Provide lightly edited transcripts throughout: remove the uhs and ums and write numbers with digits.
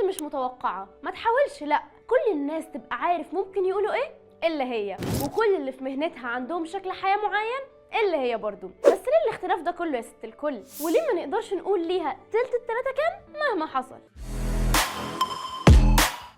مش متوقعة، ما تحاولش، لا، كل الناس تبقى عارف ممكن يقولوا ايه الا هي، وكل اللي في مهنتها عندهم شكل حياة معين الا هي برضو. بس ليه الاختلاف ده كله يا ست الكل؟ وليه ما نقدرش نقول ليها تلت التلاتة كام مهما حصل؟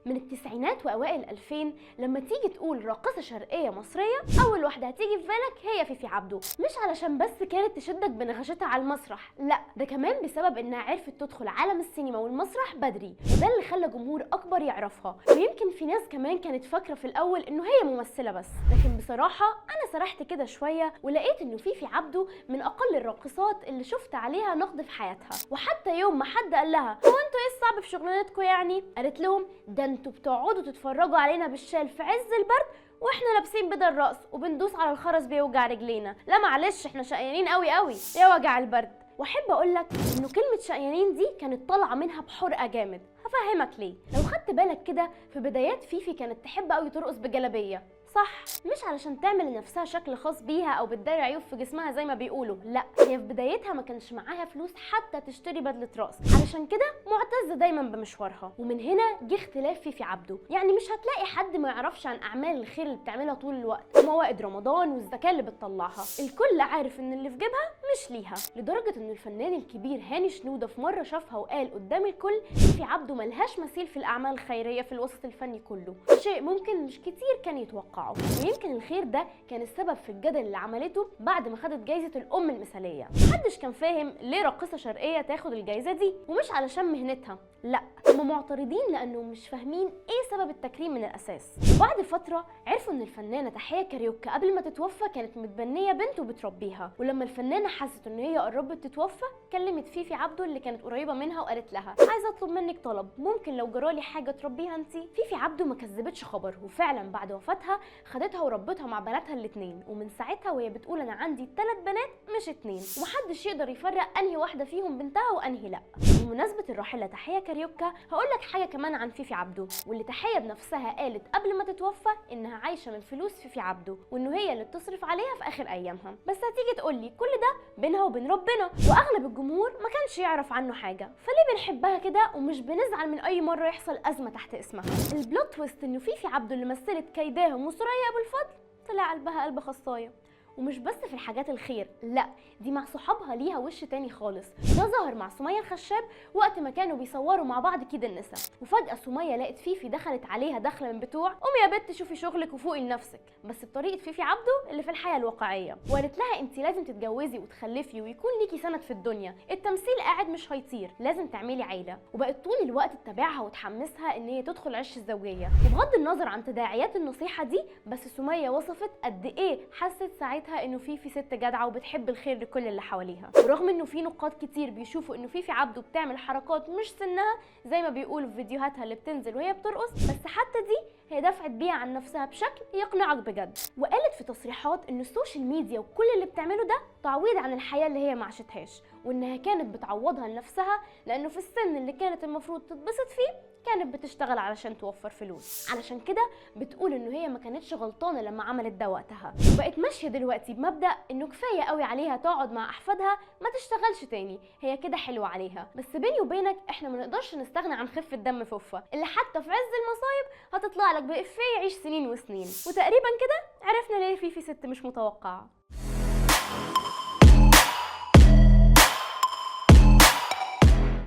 من التسعينات واوائل ال2000 لما تيجي تقول راقصه شرقيه مصريه، اول واحده هتيجي في بالك هي فيفي عبده، مش علشان بس كانت تشدك بنغشتها على المسرح، لا، ده كمان بسبب انها عرفت تدخل عالم السينما والمسرح بدري، وده اللي خلى جمهور اكبر يعرفها. ويمكن في ناس كمان كانت فاكره في الاول انه هي ممثله بس، لكن بصراحه انا سرحت كده شويه ولقيت انه فيفي عبده من اقل الراقصات اللي شفت عليها نقد في حياتها. وحتى يوم ما حد قال لها هو انتوا ايه الصعب في شغلانتكم يعني، قالت لهم ده انتوا بتقعدوا تتفرجوا علينا بالشال في عز البرد واحنا لابسين بدل رقص وبندوس على الخرز بيوجع رجلينا، لا معلش احنا شقيانين قوي قوي يا وجع البرد. واحب اقول لك انه كلمه شقيانين دي كانت طالعه منها بحرقه جامد، هفهمك ليه. لو خدت بالك كده في بدايات فيفي كانت تحب قوي ترقص بجلابيه، صح، مش علشان تعمل لنفسها شكل خاص بيها او بتداري عيوب في جسمها زي ما بيقولوا، لا، هي في بدايتها ما كانش معاها فلوس حتى تشتري بدله رقص، علشان كده معتزه دايما بمشوارها. ومن هنا جه اختلاف فيفي عبده، يعني مش هتلاقي حد ما يعرفش عن اعمال الخير اللي بتعملها طول الوقت وموائد رمضان والزكاه اللي بتطلعها، الكل عارف ان اللي في جيبها مش ليها، لدرجه ان الفنان الكبير هاني شنوده في مره شافها وقال قدام الكل فيفي عبده ملهاش مثيل في الاعمال الخيريه في الوسط الفني كله، شيء ممكن مش كتير كان يتوقعه. ويمكن الخير ده كان السبب في الجدل اللي عملته بعد ما خدت جايزه الام المثاليه. محدش كان فاهم ليه راقصه شرقيه تاخد الجايزه دي، ومش علشان مهنتها، لا، هم معترضين لانهم مش فاهمين ايه سبب التكريم من الاساس. وبعد فتره عرفوا ان الفنانه تحيه كاريوكا قبل ما تتوفى كانت متبنيه بنت وبتربيها، ولما الفنانه حست ان هي قربت تتوفى كلمت فيفي عبده اللي كانت قريبه منها وقالت لها عايزه اطلب منك طلب، ممكن لو جرالي حاجه تربيها انت؟ فيفي عبده ما كذبتش خبر، وفعلا بعد وفاتها خدتها وربتها مع بناتها الاثنين، ومن ساعتها وهي بتقول انا عندي 3 بنات مش 2، ومحدش يقدر يفرق انهي واحده فيهم بنتها وانهي لا. بمناسبه الراحله تحيه كاريوكا هقول لك حاجه كمان عن فيفي عبده، واللي تحيه بنفسها قالت قبل ما تتوفى انها عايشه من فلوس فيفي عبده، وانه هي اللي بتصرف عليها في اخر ايامها. بس هتيجي تقول لي كل ده بينها وبين ربنا، واغلب الجمهور ما كانش يعرف عنه حاجه، فليه بنحبها كده ومش بنزعل من اي مره يحصل ازمه تحت اسمها؟ البلوت تويست انه فيفي عبده اللي مثلت كيداهم وسوريا ابو الفضل طلع قلبها قلب خصايه، ومش بس في الحاجات الخير، لا، دي مع صحابها ليها وش تاني خالص. ده ظهر مع سمية الخشاب وقت ما كانوا بيصوروا مع بعض كيد النساء، وفجأة سمية لقت فيفي دخلت عليها دخلة من بتوع قومي يا بت شوفي شغلك وفوقي لنفسك، بس بطريقة فيفي عبده اللي في الحياة الواقعية، وقالت لها انت لازم تتجوزي وتخلفي ويكون ليكي سند في الدنيا، التمثيل قاعد مش هيطير، لازم تعملي عيلة. وبقت طول الوقت تتابعها وتحمسها ان هي تدخل عش الزوجية. وبغض النظر عن تداعيات النصيحة دي، بس سمية وصفت قد ايه حست ساعتها انه فيفي ست جدعه وبتحب الخير لكل اللي حواليها. ورغم انه في نقاد كتير بيشوفوا انه فيفي عبده بتعمل حركات مش سنها زي ما بيقولوا في فيديوهاتها اللي بتنزل وهي بترقص، بس حتى دي هي دفعت بيها عن نفسها بشكل يقنعك بجد. وقالت في تصريحات ان السوشيال ميديا وكل اللي بتعمله ده تعويض عن الحياه اللي هي ما عاشتهاش، وانها كانت بتعوضها لنفسها لانه في السن اللي كانت المفروض تتبسط فيه كانت بتشتغل علشان توفر فلوس. علشان كده بتقول انه هي ما كانتش غلطانه لما عملت ده وقتها، وبقت ماشيه دلوقتي بمبدا انه كفايه قوي عليها تقعد مع احفادها ما تشتغلش تاني، هي كده حلوه عليها. بس بيني وبينك احنا ما نقدرش نستغنى عن خفه دم فوفا اللي حتى في عز المصايب هتطلع لك بإفيه يعيش سنين وسنين. وتقريبا كده عرفنا ليه فيفي ست مش متوقعه.